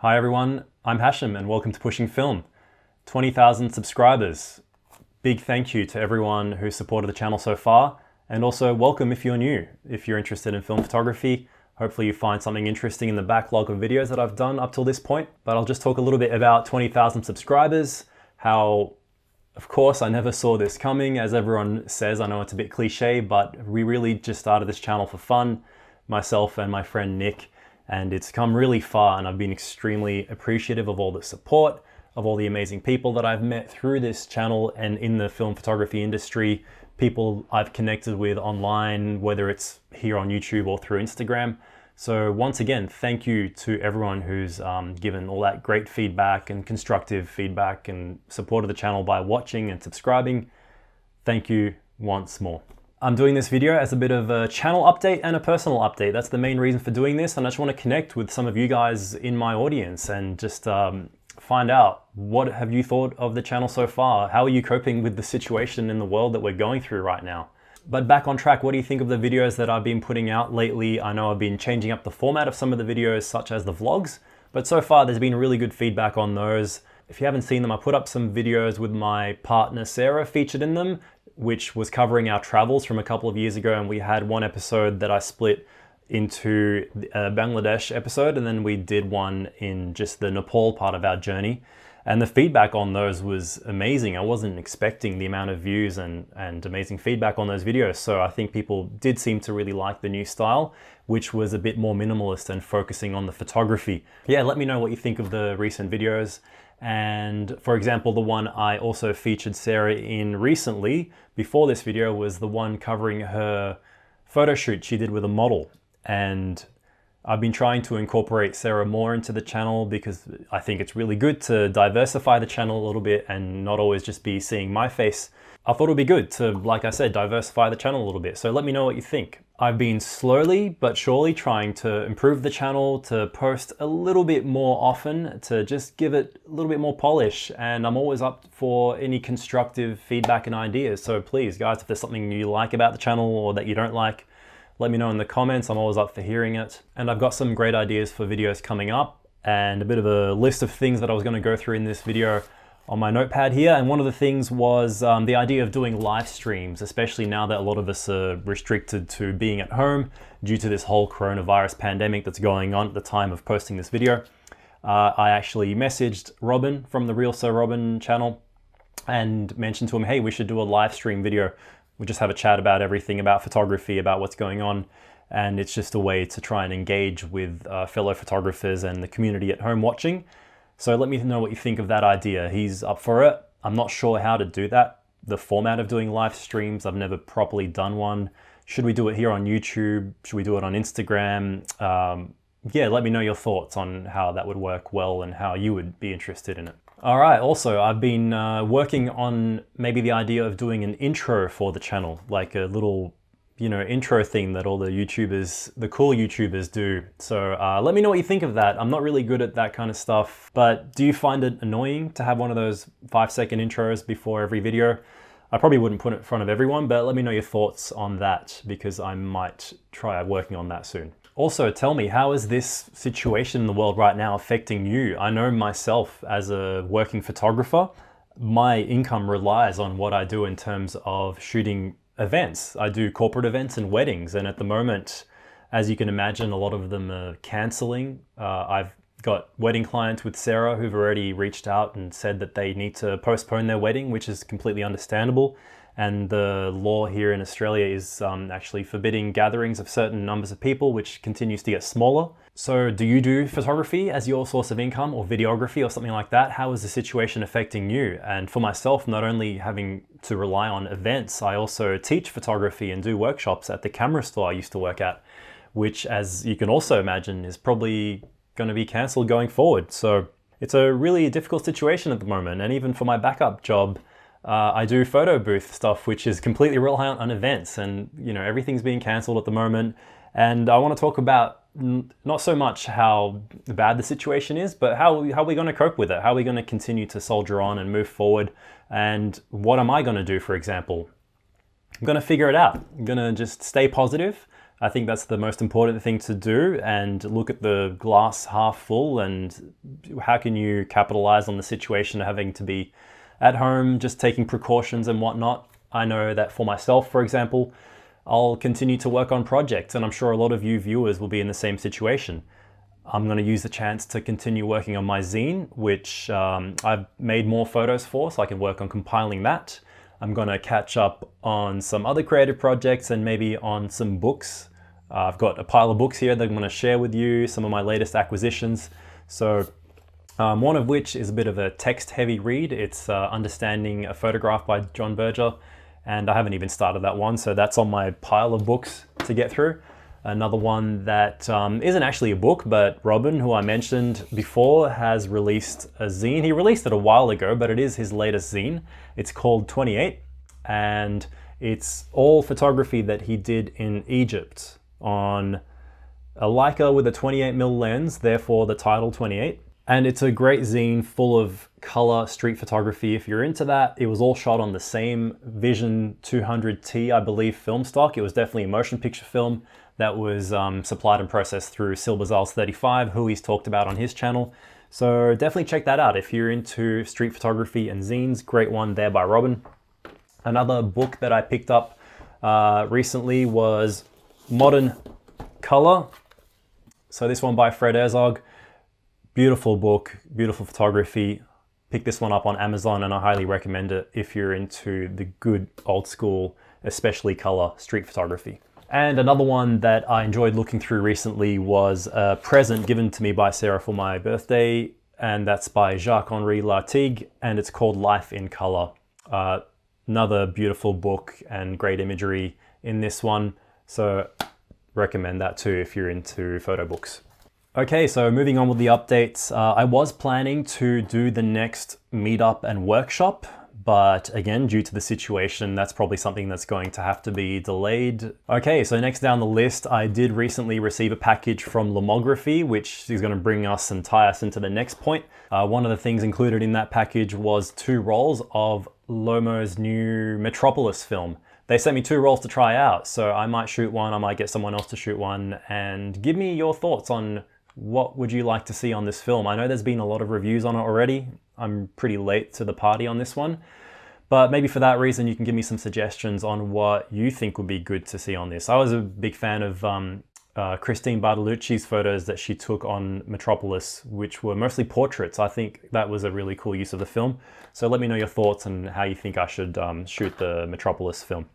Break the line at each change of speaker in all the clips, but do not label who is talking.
Hi everyone, I'm Hashim and welcome to Pushing Film. 20,000 subscribers. Big thank you to everyone who supported the channel so far, and also welcome if you're new. If you're interested in film photography, hopefully you find something interesting in the backlog of videos that I've done up till this point. But I'll just talk a little bit about 20,000 subscribers, how of course I never saw this coming. As everyone says, I know it's a bit cliche, but we really just started this channel for fun, myself and my friend Nick. And it's come really far, and I've been extremely appreciative of all the support, of all the amazing people that I've met through this channel and in the film photography industry, people I've connected with online, whether it's here on YouTube or through Instagram. So once again, thank you to everyone who's given all that great feedback and constructive feedback and supported the channel by watching and subscribing. Thank you once more. I'm doing this video as a bit of a channel update and a personal update. That's the main reason for doing this, and I just want to connect with some of you guys in my audience and just find out, what have you thought of the channel so far? How are you coping with the situation in the world that we're going through right now? But back on track, what do you think of the videos that I've been putting out lately? I know I've been changing up the format of some of the videos, such as the vlogs, but so far there's been really good feedback on those. If you haven't seen them, I put up some videos with my partner Sarah featured in them, which was covering our travels from a couple of years ago, and we had one episode that I split into a Bangladesh episode, and then we did one in just the Nepal part of our journey. And the feedback on those was amazing. I wasn't expecting the amount of views and amazing feedback on those videos. So I think people did seem to really like the new style, which was a bit more minimalist and focusing on the photography. Yeah, let me know what you think of the recent videos. And for example, the one I also featured Sarah in recently, before this video, was the one covering her photo shoot she did with a model. And I've been trying to incorporate Sarah more into the channel because I think it's really good to diversify the channel a little bit and not always just be seeing my face. I thought it would be good to, like I said, diversify the channel a little bit. So let me know what you think. I've been slowly but surely trying to improve the channel, to post a little bit more often, to just give it a little bit more polish. And I'm always up for any constructive feedback and ideas. So please, guys, if there's something you like about the channel or that you don't like, let me know in the comments. I'm always up for hearing it. And I've got some great ideas for videos coming up and a bit of a list of things that I was going to go through in this video on my notepad here. And one of the things was the idea of doing live streams, especially now that a lot of us are restricted to being at home due to this whole coronavirus pandemic that's going on at the time of posting this video. I actually messaged Robin from the Real Sir Robin channel and mentioned to him, hey, we should do a live stream video. We just have a chat about everything, about photography, about what's going on. And it's just a way to try and engage with fellow photographers and the community at home watching. So let me know what you think of that idea. He's up for it. I'm not sure how to do that. The format of doing live streams, I've never properly done one. Should we do it here on YouTube? Should we do it on Instagram? Yeah, let me know your thoughts on how that would work well and how you would be interested in it. All right, also, I've been working on maybe the idea of doing an intro for the channel, like a little, intro thing that all the YouTubers, the cool YouTubers do. So let me know what you think of that. I'm not really good at that kind of stuff, but do you find it annoying to have one of those 5-second intros before every video? I probably wouldn't put it in front of everyone, but let me know your thoughts on that because I might try working on that soon. Also, tell me, how is this situation in the world right now affecting you? I know myself as a working photographer, my income relies on what I do in terms of shooting events. I do corporate events and weddings, and at the moment, as you can imagine, a lot of them are cancelling. I've got wedding clients with Sarah who've already reached out and said that they need to postpone their wedding, which is completely understandable. And the law here in Australia is actually forbidding gatherings of certain numbers of people, which continues to get smaller. So do you do photography as your source of income, or videography or something like that? How is the situation affecting you? And for myself, not only having to rely on events, I also teach photography and do workshops at the camera store I used to work at, which, as you can also imagine, is probably going to be cancelled going forward. So it's a really difficult situation at the moment. And even for my backup job, I do photo booth stuff, which is completely reliant on events, and everything's being cancelled at the moment. And I want to talk about not so much how bad the situation is, but how we're going to cope with it. How are we going to continue to soldier on and move forward? And what am I going to do, for example? I'm going to figure it out. I'm going to just stay positive. I think that's the most important thing to do, and look at the glass half full and how can you capitalize on the situation of having to be at home, just taking precautions and whatnot. I know that for myself, for example, I'll continue to work on projects, and I'm sure a lot of you viewers will be in the same situation. I'm going to use the chance to continue working on my zine, which I've made more photos for, so I can work on compiling that. I'm going to catch up on some other creative projects and maybe on some books. I've got a pile of books here that I'm going to share with you, some of my latest acquisitions. So one of which is a bit of a text-heavy read. It's Understanding a Photograph by John Berger, and I haven't even started that one, so that's on my pile of books to get through. Another one that isn't actually a book, but Robin, who I mentioned before, has released a zine. He released it a while ago, but it is his latest zine. It's called 28, and it's all photography that he did in Egypt on a Leica with a 28mm lens, therefore the title 28. And it's a great zine full of color street photography if you're into that. It was all shot on the same Vision 200T, I believe, film stock. It was definitely a motion picture film that was supplied and processed through Silberzals 35, who he's talked about on his channel. So definitely check that out if you're into street photography and zines. Great one there by Robin. Another book that I picked up recently was Modern Color. So this one by Fred Herzog. Beautiful book, beautiful photography. Pick this one up on Amazon, and I highly recommend it if you're into the good old school, especially color street photography. And another one that I enjoyed looking through recently was a present given to me by Sarah for my birthday, and that's by Jacques-Henri Lartigue, and it's called Life in Color. Another beautiful book and great imagery in this one, so recommend that too if you're into photo books. Okay, so moving on with the updates. I was planning to do the next meetup and workshop, but again, due to the situation, that's probably something that's going to have to be delayed. Okay, so next down the list, I did recently receive a package from Lomography, which is going to bring us and tie us into the next point. One of the things included in that package was 2 rolls of Lomo's new Metropolis film. They sent me 2 rolls to try out, so I might shoot one, I might get someone else to shoot one, and give me your thoughts on what would you like to see on this film. I know there's been a lot of reviews on it already. I'm pretty late to the party on this one, but maybe for that reason you can give me some suggestions on what you think would be good to see on this. I was a big fan of Christine Bartolucci's photos that she took on Metropolis, which were mostly portraits. I think that was a really cool use of the film. So let me know your thoughts and how you think I should shoot the Metropolis film.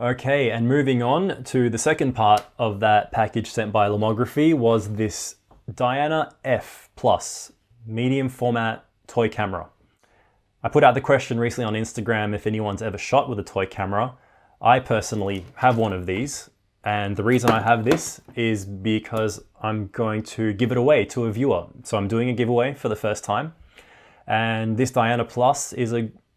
Okay, and moving on to the second part of that package sent by Lomography was this Diana F Plus medium format toy camera. I put out the question recently on Instagram if anyone's ever shot with a toy camera. I personally have one of these, and the reason I have this is because I'm going to give it away to a viewer. So I'm doing a giveaway for the first time, and this Diana Plus is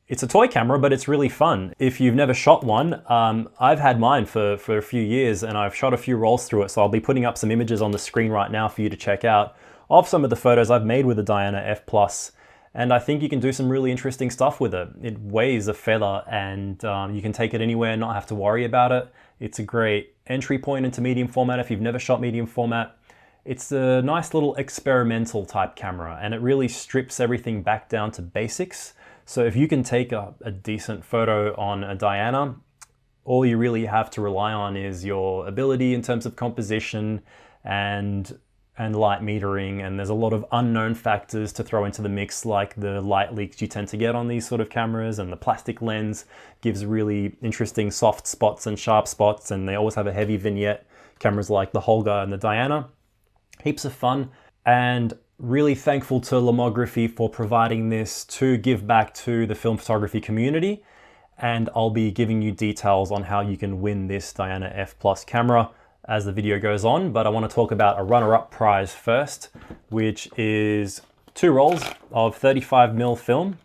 it's a toy camera, but it's really fun. If you've never shot one, I've had mine for a few years, and I've shot a few rolls through it, so I'll be putting up some images on the screen right now for you to check out of some of the photos I've made with the Diana F Plus, and I think you can do some really interesting stuff with it. It weighs a feather, and you can take it anywhere and not have to worry about it. It's a great entry point into medium format if you've never shot medium format. It's a nice little experimental type camera, and it really strips everything back down to basics. So if you can take a decent photo on a Diana, all you really have to rely on is your ability in terms of composition and light metering, and there's a lot of unknown factors to throw into the mix, like the light leaks you tend to get on these sort of cameras, and the plastic lens gives really interesting soft spots and sharp spots, and they always have a heavy vignette, cameras like the Holga and the Diana. Heaps of fun, and really thankful to Lomography for providing this to give back to the film photography community, and I'll be giving you details on how you can win this Diana F Plus camera as the video goes on, but I want to talk about a runner-up prize first, which is 2 rolls of 35mm film,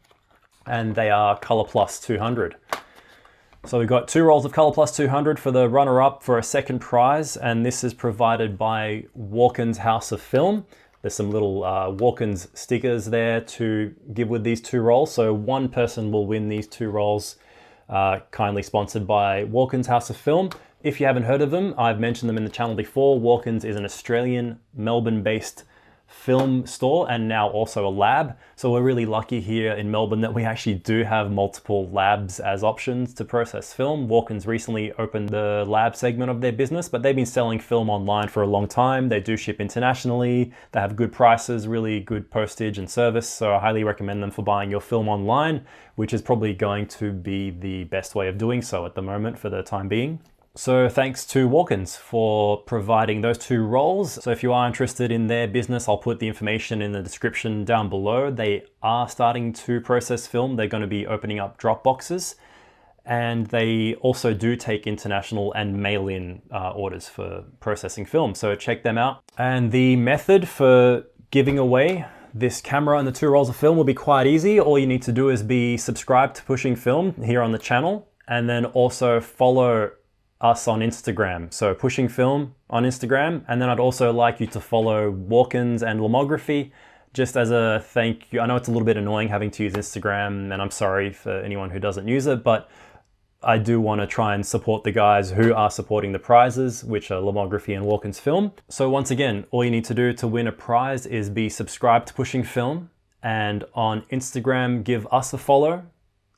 and they are Color Plus 200. So we've got 2 rolls of Color Plus 200 for the runner-up for a second prize, and this is provided by Walken's House of Film. There's some little Walken's stickers there to give with these 2 rolls. So one person will win these 2 rolls, kindly sponsored by Walken's House of Film. If you haven't heard of them, I've mentioned them in the channel before. Walkins is an Australian, Melbourne-based film store and now also a lab. So we're really lucky here in Melbourne that we actually do have multiple labs as options to process film. Walkins recently opened the lab segment of their business, but they've been selling film online for a long time. They do ship internationally. They have good prices, really good postage and service. So I highly recommend them for buying your film online, which is probably going to be the best way of doing so at the moment for the time being. So thanks to Walkins for providing those two roles. So if you are interested in their business, I'll put the information in the description down below. They are starting to process film. They're going to be opening up drop boxes, and they also do take international and mail-in orders for processing film. So check them out. And the method for giving away this camera and the 2 rolls of film will be quite easy. All you need to do is be subscribed to Pushing Film here on the channel, and then also follow us on Instagram. So Pushing Film on Instagram. And then I'd also like you to follow Walkins and Lomography just as a thank you. I know it's a little bit annoying having to use Instagram, and I'm sorry for anyone who doesn't use it, but I do want to try and support the guys who are supporting the prizes, which are Lomography and Walkins Film. So once again, all you need to do to win a prize is be subscribed to Pushing Film, and on Instagram, give us a follow,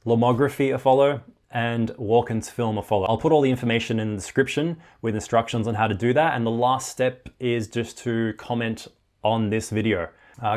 Lomography a follow, and Walkins Film a follow. I'll put all the information in the description with instructions on how to do that. And the last step is just to comment on this video.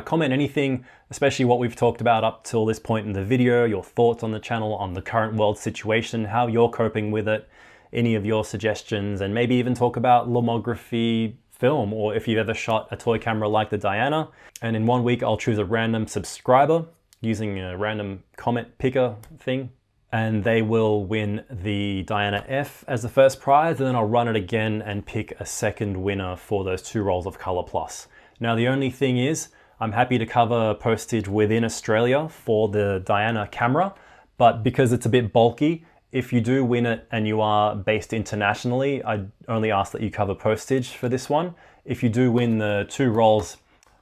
Comment anything, especially what we've talked about up till this point in the video, your thoughts on the channel, on the current world situation, how you're coping with it, any of your suggestions, and maybe even talk about Lomography film, or if you've ever shot a toy camera like the Diana. And in 1 week, I'll choose a random subscriber using a random comment picker thing, and they will win the Diana F as the first prize, and then I'll run it again and pick a second winner for those 2 rolls of Color Plus. Now the only thing is, I'm happy to cover postage within Australia for the Diana camera, but because it's a bit bulky, if you do win it and you are based internationally, I only ask that you cover postage for this one. If you do win the 2 rolls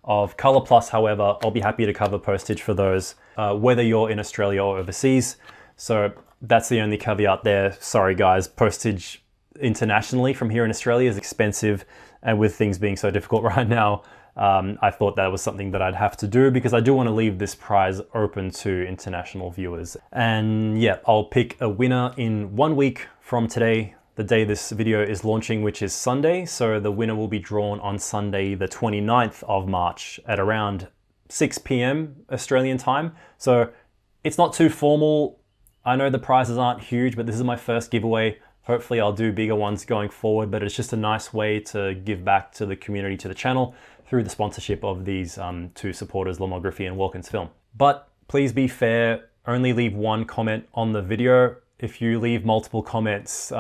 of Color Plus, however, I'll be happy to cover postage for those, whether you're in Australia or overseas. So that's the only caveat there. Sorry guys, postage internationally from here in Australia is expensive, and with things being so difficult right now, I thought that was something that I'd have to do because I do want to leave this prize open to international viewers. And yeah, I'll pick a winner in 1 week from today, the day this video is launching, which is Sunday. So the winner will be drawn on Sunday, the 29th of March at around 6 p.m. Australian time. So it's not too formal. I know the prizes aren't huge, but this is my first giveaway. Hopefully I'll do bigger ones going forward, but it's just a nice way to give back to the community, to the channel, through the sponsorship of these 2 supporters, Lomography and Walkins Film. But please be fair, only leave 1 comment on the video. If you leave multiple comments,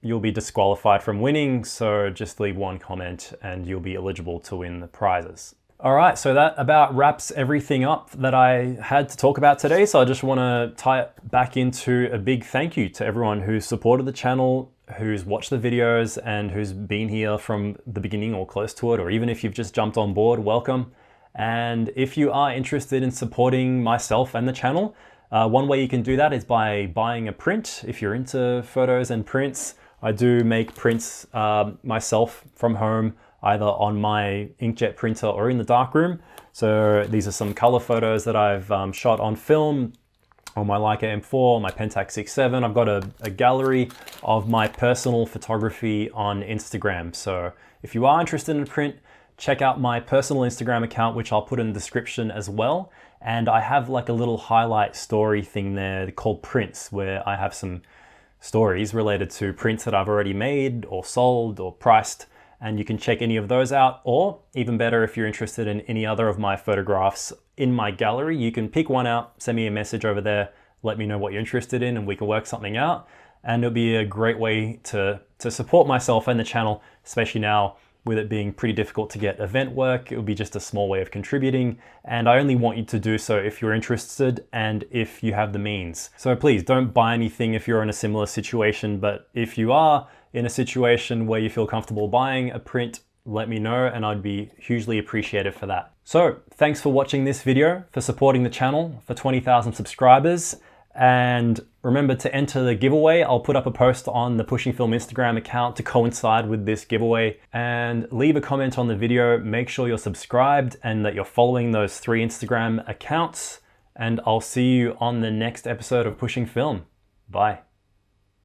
you'll be disqualified from winning, so just leave 1 comment and you'll be eligible to win the prizes. All right, so that about wraps everything up that I had to talk about today. So I just want to tie it back into a big thank you to everyone who's supported the channel, who's watched the videos, and who's been here from the beginning or close to it, or even if you've just jumped on board, welcome. And if you are interested in supporting myself and the channel, one way you can do that is by buying a print. If you're into photos and prints, I do make prints myself from home, either on my inkjet printer or in the darkroom. So these are some color photos that I've shot on film on my Leica M4, my Pentax 6.7. I've got a gallery of my personal photography on Instagram. So if you are interested in print, check out my personal Instagram account, which I'll put in the description as well. And I have like a little highlight story thing there called prints, where I have some stories related to prints that I've already made or sold or priced. And you can check any of those out, or even better, if you're interested in any other of my photographs in my gallery, you can pick one out, send me a message over there, let me know what you're interested in, and we can work something out. And it'll be a great way to support myself and the channel, especially now with it being pretty difficult to get event work. It will be just a small way of contributing, and I only want you to do so if you're interested and if you have the means. So please don't buy anything if you're in a similar situation, but if you are in a situation where you feel comfortable buying a print, let me know and I'd be hugely appreciative for that. So thanks for watching this video, for supporting the channel, for 20,000 subscribers, And remember to enter the giveaway. I'll put up a post on the Pushing Film Instagram account to coincide with this giveaway. And leave a comment on the video. Make sure you're subscribed and that you're following those 3 Instagram accounts. And I'll see you on the next episode of Pushing Film. Bye.